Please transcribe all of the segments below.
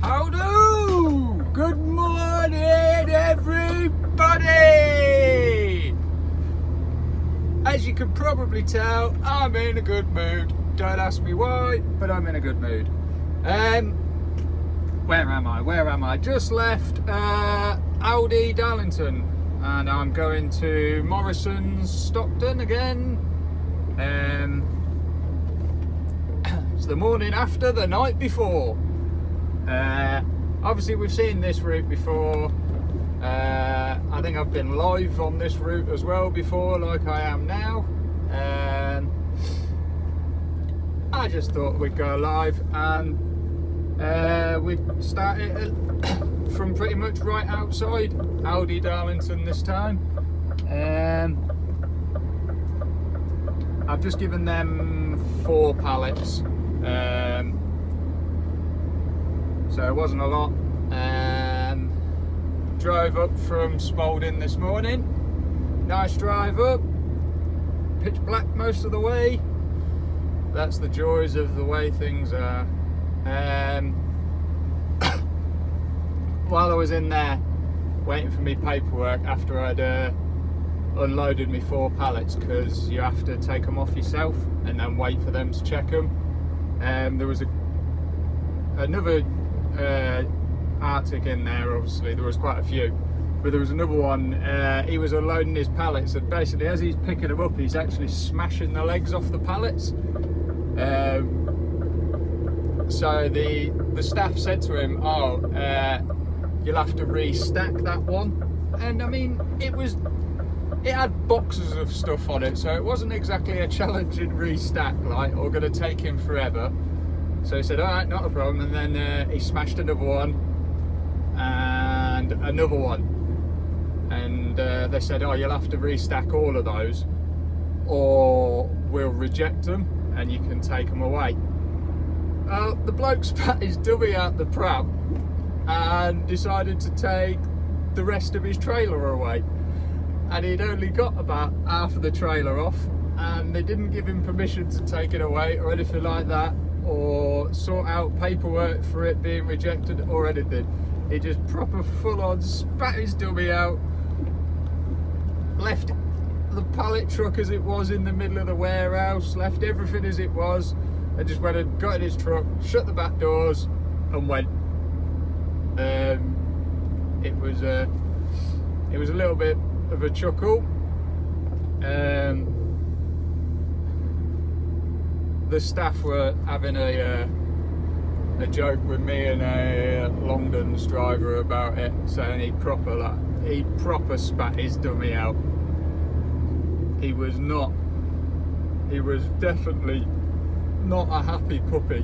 How do? Good morning, everybody! As you can probably tell, I'm in a good mood. Don't ask me why, but I'm in a good mood. Where am I? Just left Aldi Darlington, and I'm going to Morrison's Stockton again. It's the morning after the night before. Obviously we've seen this route before. I think I've been live on this route as well before, like I am now. I just thought we'd go live, and we'd start it from pretty much right outside Aldi Darlington this time. I've just given them 4 pallets. So it wasn't a lot. Drove up from Spalding this morning. Nice drive up. Pitch black most of the way. That's the joys of the way things are. While I was in there waiting for me paperwork after I'd unloaded me 4 pallets, because you have to take them off yourself and then wait for them to check them. There was another Arctic in there. Obviously there was quite a few, but there was another one. He was unloading his pallets, and basically as he's picking them up, he's actually smashing the legs off the pallets. So the staff said to him, "Oh, you'll have to restack that one." And I mean, it had boxes of stuff on it, so it wasn't exactly a challenging restack, like, or going to take him forever. So he said, "All right, not a problem." And then he smashed another one and another one, and they said, "Oh, you'll have to restack all of those, or we'll reject them and you can take them away." The bloke spat his dummy out the pram and decided to take the rest of his trailer away, and he'd only got about half of the trailer off, and they didn't give him permission to take it away or anything like that, or sort out paperwork for it being rejected or anything. He just proper full on spat his dummy out, left the pallet truck as it was in the middle of the warehouse, left everything as it was, and just went and got in his truck, shut the back doors and went. It was a little bit of a chuckle. The staff were having a joke with me and a Longdon's driver about it, saying he proper spat his dummy out. He was definitely not a happy puppy.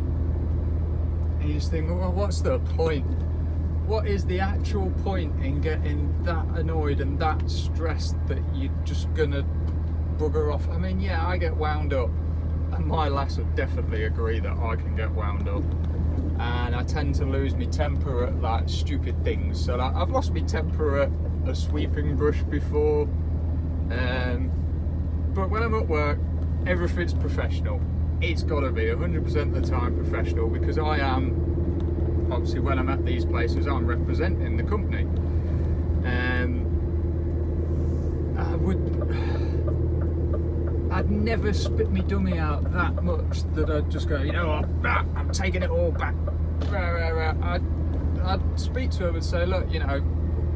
And you just think, well, what's the point? What is the actual point in getting that annoyed and that stressed that you're just gonna bugger off? I mean, yeah, I get wound up, and my lass would definitely agree that I can get wound up, and I tend to lose my temper at like stupid things. So like, I've lost my temper at a sweeping brush before, but when I'm at work, everything's professional. It's got to be 100% of the time professional, because I am, obviously when I'm at these places, I'm representing the company. I'd never spit me dummy out that much that I'd just go, you know what, I'm taking it all back. I'd speak to him and say, look, you know,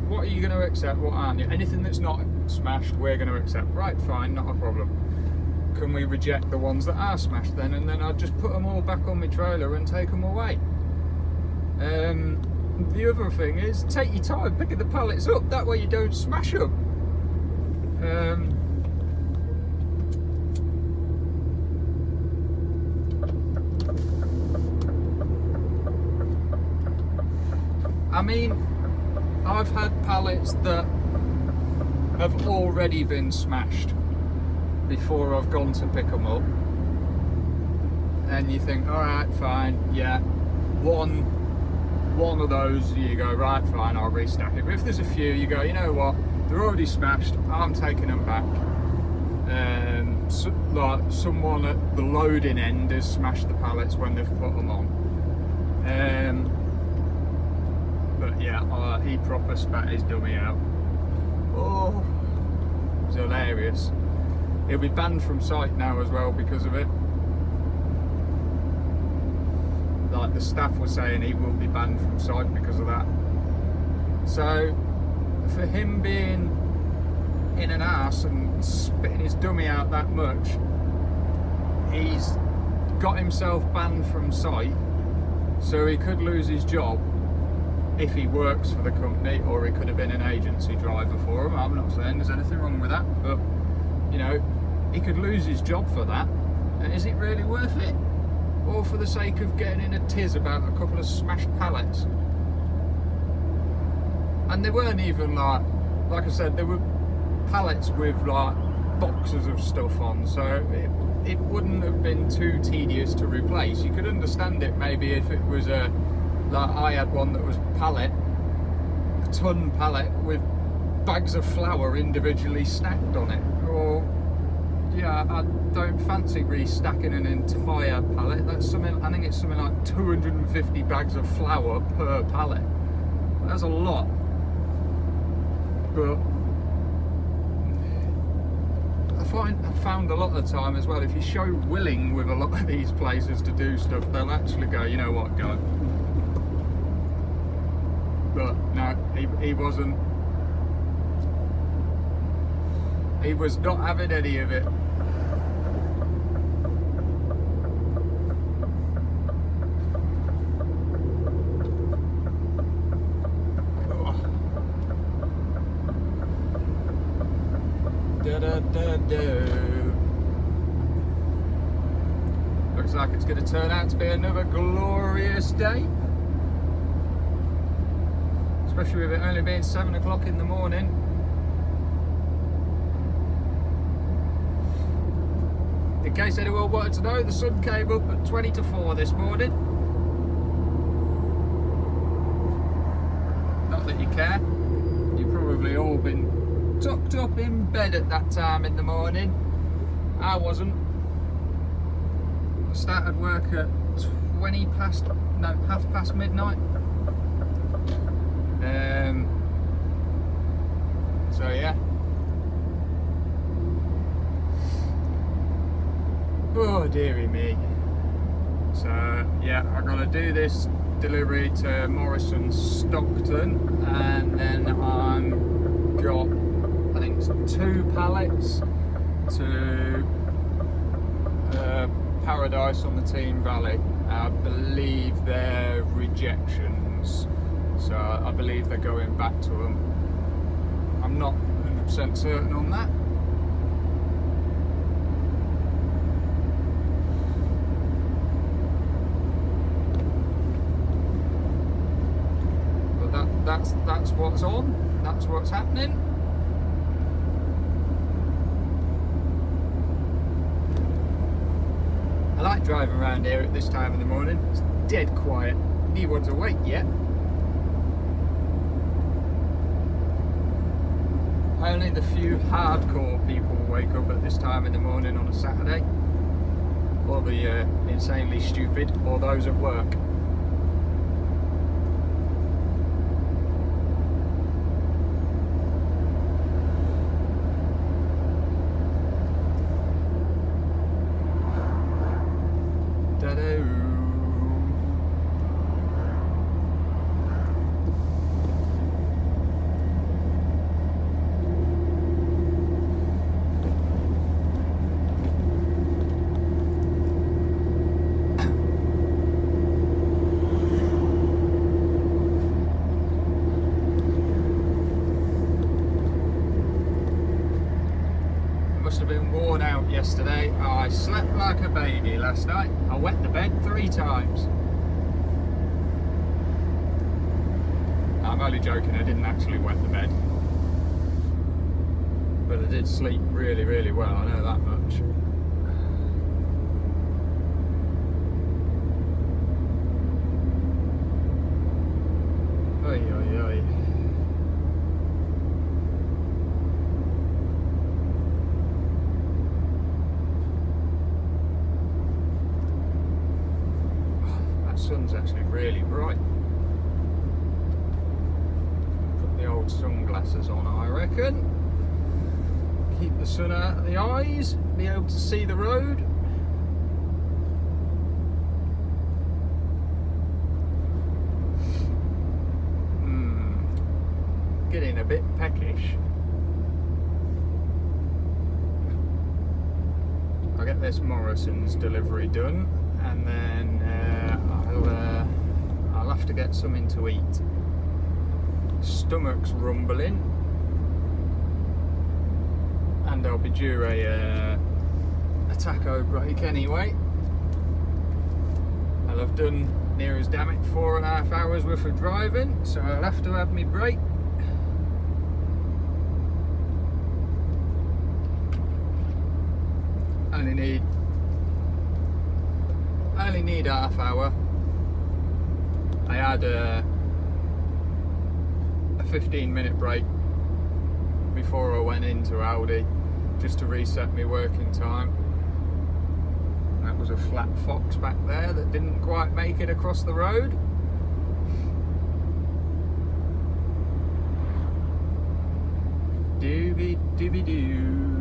what are you going to accept, what aren't you? Anything that's not smashed, we're going to accept. Right, fine, not a problem. Can we reject the ones that are smashed then? And then I'd just put them all back on my trailer and take them away. The other thing is, take your time picking the pallets up, that way you don't smash them. I mean, I've had pallets that have already been smashed before I've gone to pick them up, and you think, all right, fine, yeah, one of those you go, right, fine, I'll restack it. But if there's a few, you go, you know what, they're already smashed, I'm taking them back. So, like, someone at the loading end has smashed the pallets when they've put them on. he proper spat his dummy out. Oh, it was hilarious. He'll be banned from site now as well because of it. Like the staff were saying, he will be banned from site because of that. So for him being in an arse and spitting his dummy out that much, he's got himself banned from site, so he could lose his job if he works for the company, or he could have been an agency driver for him. I'm not saying there's anything wrong with that, but you know, he could lose his job for that. And is it really worth it? All for the sake of getting in a tiz about a couple of smashed pallets? And they weren't even like I said, there were pallets with like boxes of stuff on, so it wouldn't have been too tedious to replace. You could understand it maybe if it was a, like I had one that was a ton pallet with bags of flour individually stacked on it. Or yeah, I don't fancy restacking an entire pallet. That's something, I think it's something like 250 bags of flour per pallet. That's a lot. But I found a lot of the time as well, if you show willing with a lot of these places to do stuff, they'll actually go, you know what, go. But no, he wasn't. He was not having any of it. Looks like it's going to turn out to be another glorious day, especially with it only being 7 o'clock in the morning. In case anyone wanted to know, the sun came up at 20 to 4 this morning. Not that you care, you've probably all been tucked up in bed at that time in the morning. I wasn't. I started work at half past midnight. So yeah. Oh dearie me. So yeah, I've got to do this delivery to Morrison Stockton, and then I'm got, I think it's 2 pallets to Paradise on the Team Valley. I believe they're rejections, so I believe they're going back to them. I'm not 100% certain on that. But that's what's on. That's what's happening. I like driving around here at this time of the morning. It's dead quiet. No one's awake yet. Only the few hardcore people wake up at this time in the morning on a Saturday, or the insanely stupid, or those at work. Yesterday, I slept like a baby last night. I wet the bed 3 times. I'm only joking, I didn't actually wet the bed. But I did sleep really, really well, I know that much. Oy, oy, oy. Sun's actually really bright. the old sunglasses on, I reckon. Keep the sun out of the eyes, be able to see the road. Getting a bit peckish. I'll get this Morrison's delivery done, and then I'll have to get something to eat. Stomach's rumbling, and I'll be due a taco break anyway. I'll have done near as damn it 4.5 hours worth of driving, so I'll have to have me break. I only need half hour. I had a 15-minute break before I went into Aldi just to reset my working time. That was a flat fox back there that didn't quite make it across the road. Dooby dooby doo.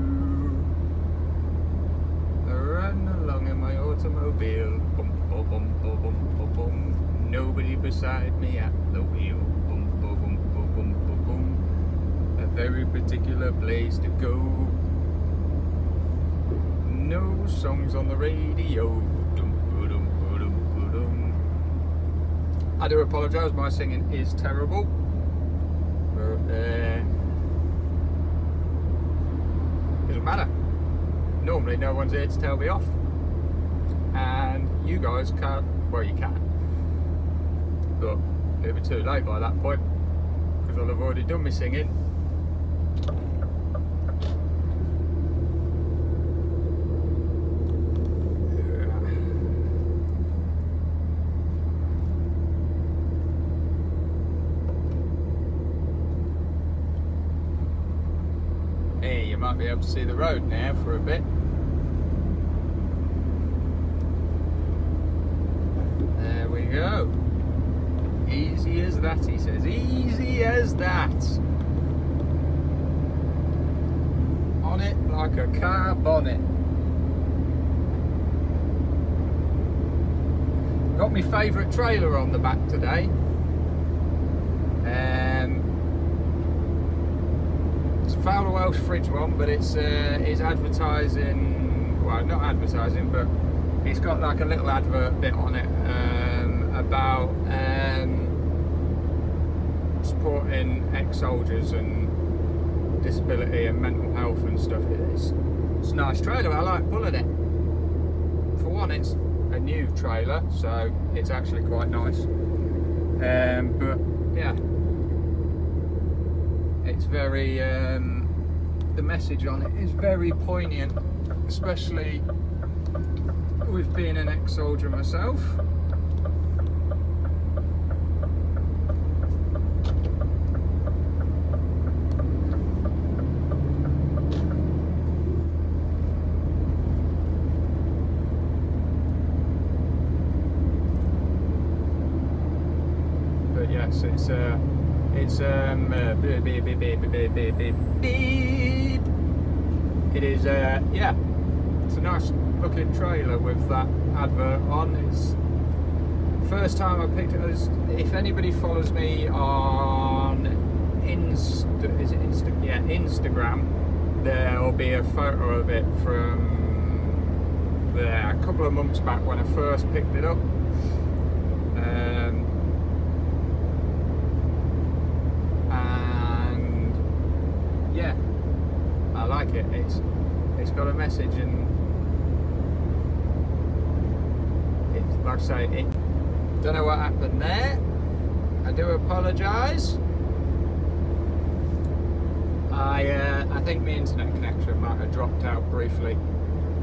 Run along in my automobile, bum bum bum bum bum bum bum. Nobody beside me at the wheel, bum bum bum bum bum bum bum. A very particular place to go. No songs on the radio. Dum dum dum dum. I do apologise, my singing is terrible, but doesn't matter. Normally no one's here to tell me off, and you guys can't, well you can, but it'll be too late by that point because I'll have already done my singing. Hey, you might be able to see the road now for a bit. There we go. Easy as that, he says. Easy as that. On it like a car bonnet. Got my favourite trailer on the back today. It's a Fowler Welsh fridge one, but it's advertising, well not advertising, but it's got like a little advert bit on it about supporting ex-soldiers and disability and mental health and stuff. It's a nice trailer, I like pulling it. For one, it's a new trailer, so it's actually quite nice. But yeah, it's very, the message on it is very poignant, especially with being an ex-soldier myself. But yes, it's it is yeah, it's a nice looking trailer with that advert on. It's first time I picked it. If anybody follows me on Instagram, there'll be a photo of it from there a couple of months back when I first picked it up. And yeah, I like it. It's got a message, and it's like I say, it don't know what happened there. I do apologise. I think my internet connection might have dropped out briefly,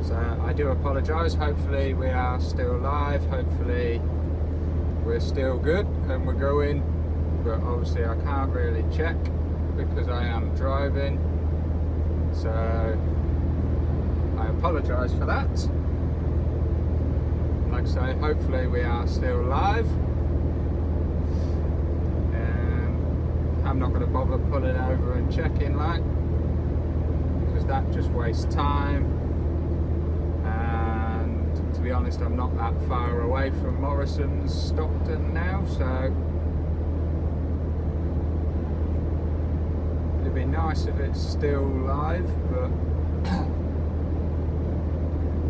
so I do apologise. Hopefully we are still live, hopefully we're still good and we're going, but obviously I can't really check because I am driving, so I apologise for that. Like I say, hopefully we are still live. I'm not going to don't bother pulling over and checking, like, because that just wastes time. And to be honest, I'm not that far away from Morrison's Stockton now, so it'd be nice if it's still live, but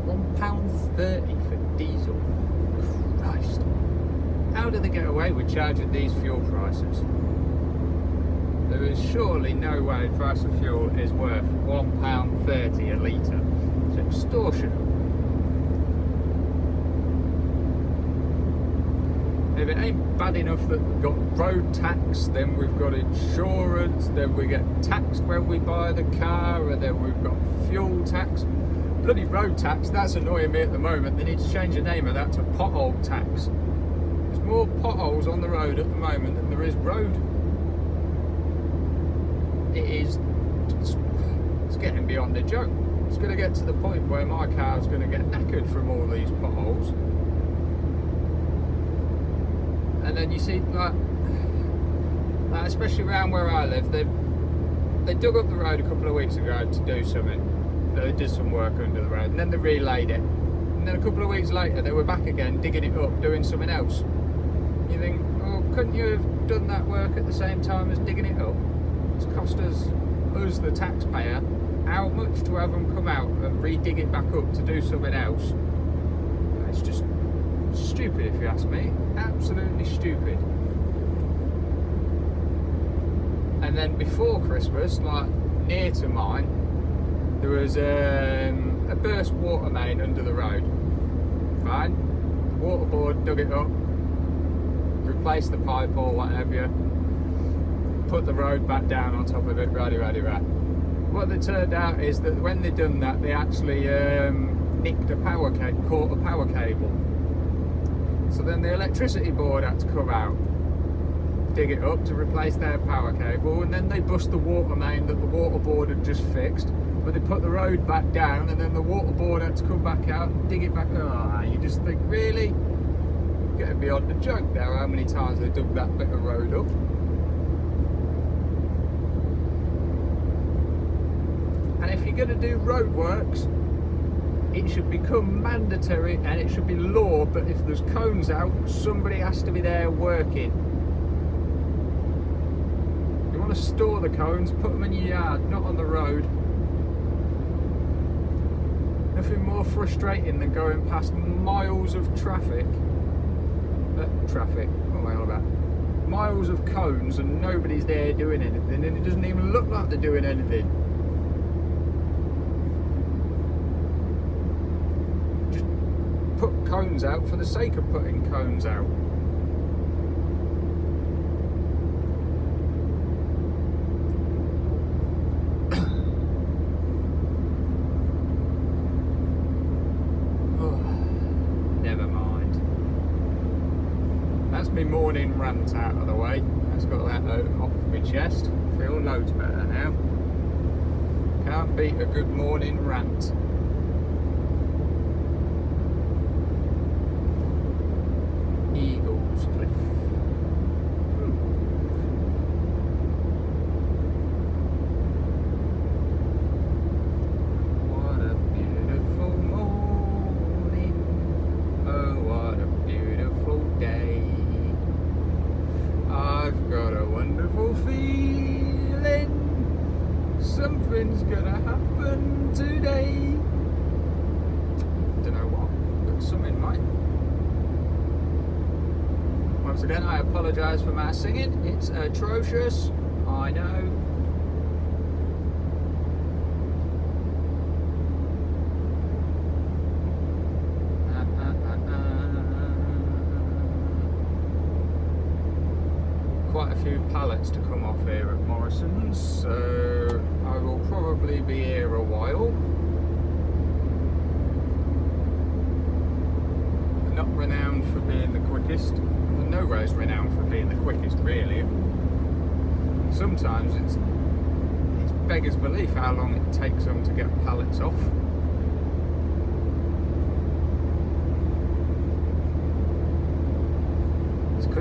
£1.30 for diesel. Christ. How do they get away with charging these fuel prices? There is surely no way the price of fuel is worth £1.30 a litre. It's extortion. If it ain't bad enough that we've got road tax, then we've got insurance, then we get taxed when we buy the car, and then we've got fuel tax. Bloody road tax, that's annoying me at the moment. They need to change the name of that to pothole tax. There's more potholes on the road at the moment than there is road. It's getting beyond a joke. It's going to get to the point where my car's going to get knackered from all these potholes. And then you see, like especially around where I live, they dug up the road a couple of weeks ago to do something. They did some work under the road, and then they relayed it. And then a couple of weeks later, they were back again, digging it up, doing something else. You think, well, couldn't you have done that work at the same time as digging it up? It's cost us the taxpayer, how much to have them come out and re-dig it back up to do something else? It's just stupid, if you ask me. Absolutely stupid. And then before Christmas, like near to mine, there was a burst water main under the road. Fine. Water board dug it up, replaced the pipe or whatever, put the road back down on top of it, right. What they turned out is that when they done that, they actually nicked a power cable, caught a power cable. So then the electricity board had to come out, dig it up to replace their power cable, and then they bust the water main that the water board had just fixed. But they put the road back down, and then the water board had to come back out and dig it back. Oh, you just think, really? Getting beyond the joke now, how many times they dug that bit of road up. And if you're going to do roadworks, it should become mandatory and it should be law, but if there's cones out, somebody has to be there working. You want to store the cones, put them in your yard, not on the road. Nothing more frustrating than going past miles of traffic. What am I on about? Miles of cones and nobody's there doing anything, and it doesn't even look like they're doing anything. Just put cones out for the sake of putting cones out. My morning rant out of the way. Let's got that off my chest. Feel loads better now. Can't beat a good morning rant. Eagles Cliff. What a beautiful morning. Oh, what a beautiful day. I've got a wonderful feeling something's gonna happen today. Don't know what, but something might. Once again, I apologise for my singing. It's atrocious, I know. Quite a few pallets to come off here at Morrison's, so I will probably be here a while. Not renowned for being the quickest. Well, nowhere's renowned for being the quickest, really. Sometimes it's beggars belief how long it takes them to get pallets off.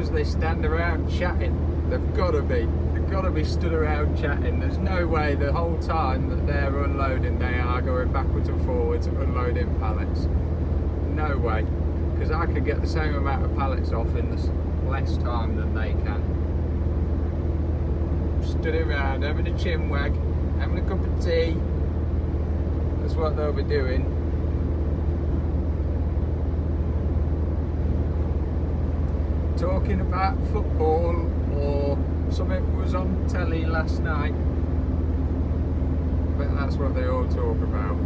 because they stand around chatting. They've got to be. They've got to be stood around chatting. There's no way the whole time that they're unloading, they are going backwards and forwards unloading pallets. No way. Because I could get the same amount of pallets off in less time than they can. Stood around having a chinwag, having a cup of tea. That's what they'll be doing. Talking about football or something was on telly last night. But that's what they all talk about.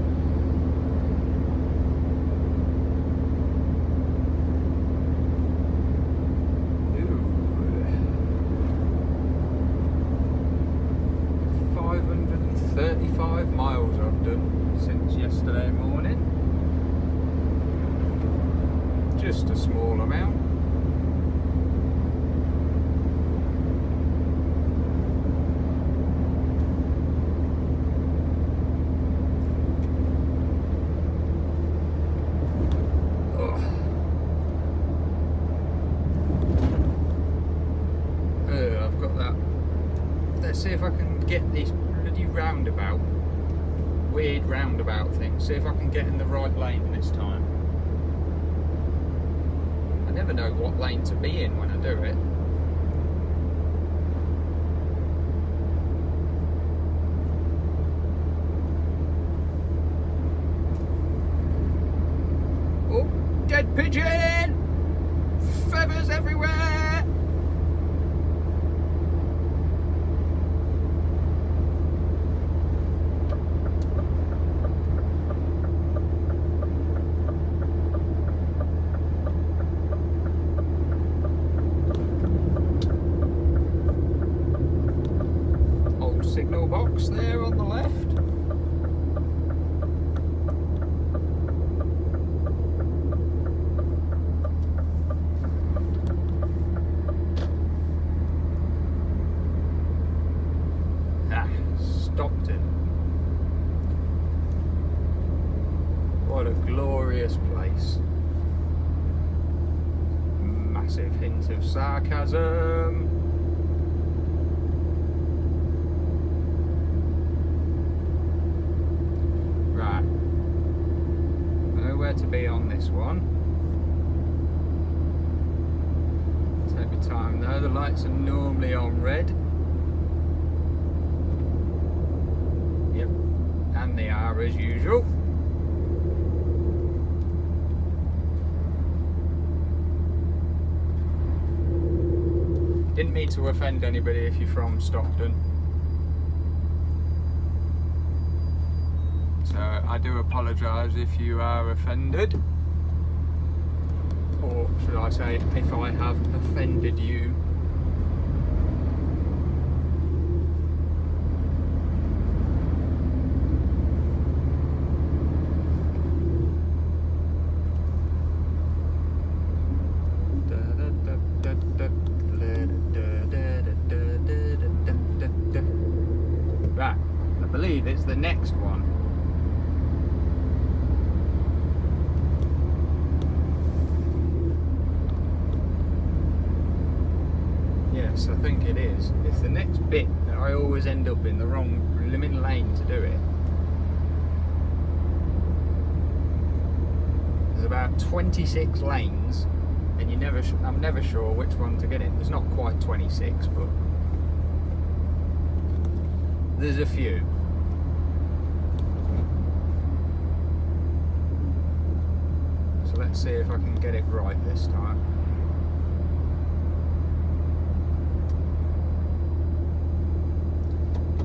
Ooh. 535 miles I've done since yesterday morning. Just a small amount. See if I can get this bloody roundabout, weird roundabout thing, see if I can get in the right lane this time. I never know what lane to be in when I do it. Oh, dead pigeon! Feathers everywhere! Signal box there on the left. Stockton. What a glorious place. Massive hint of sarcasm. To be on this one. Take your time though, the lights are normally on red. Yep, and they are as usual. Didn't mean to offend anybody if you're from Stockton. So I do apologise if you are offended, or should I say if I have offended you. Right, I believe it's the next one. Yes, I think it is. It's the next bit that I always end up in the wrong blooming lane to do it. There's about 26 lanes, and I'm never sure which one to get in. There's not quite 26, but there's a few. So let's see if I can get it right this time.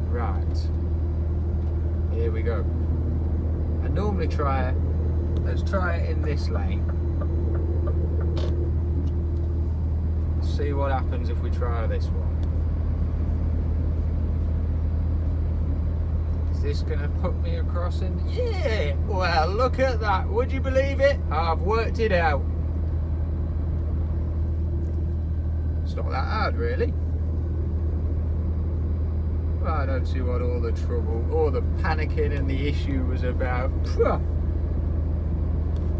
Right, here we go. I normally try it, let's try it in this lane. See what happens if we try this one. Is this going to put me across in? Yeah! Well, look at that. Would you believe it? I've worked it out. It's not that hard, really. Well, I don't see what all the trouble, all the panicking and the issue was about.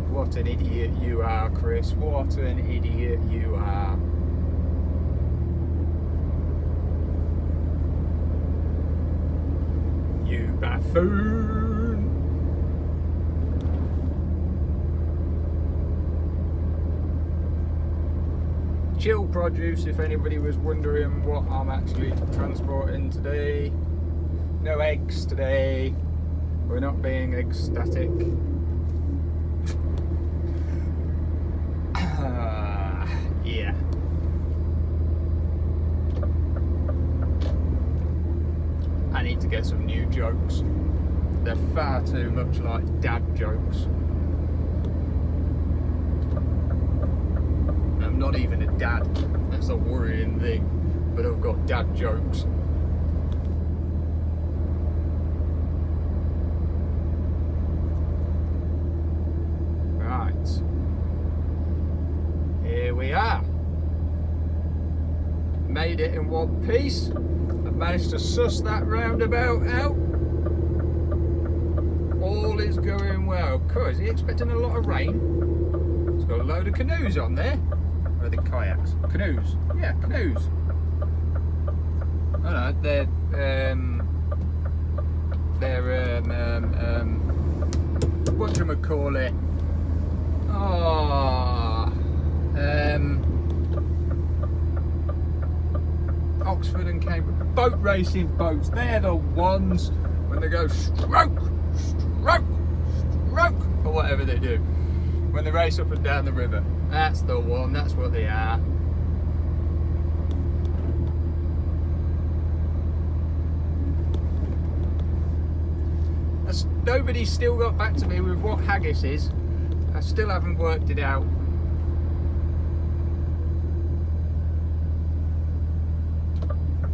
What an idiot you are, Chris. What an idiot you are. Buffoon. Chill produce, if anybody was wondering what I'm actually transporting today. No eggs today. We're not being ecstatic. Yeah. I need to get some new jokes. They're far too much like dad jokes. I'm not even a dad. That's a worrying thing. But I've got dad jokes. Right. Here we are. Made it in one piece. I've managed to suss that roundabout out. All is going well. Cool. Is he expecting a lot of rain? It's got a load of canoes on there. Or are they kayaks? Canoes. Yeah, canoes. Oh no, they're whatchamacallit? Oh, Oxford and Cambridge boat racing boats. They're the ones when they go stroke, stroke, stroke, or whatever they do when they race up and down the river. That's the one. That's what they are. Nobody's still got back to me with what haggis is. I still haven't worked it out.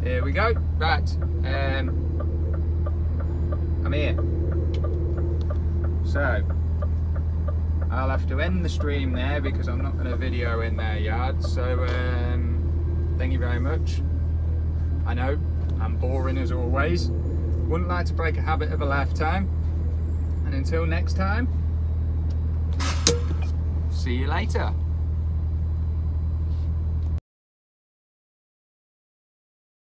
Here we go. Right. I'm here. So I'll have to end the stream there because I'm not going to video in their yard. So thank you very much. I know I'm boring as always. Wouldn't like to break a habit of a lifetime. And until next time, see you later.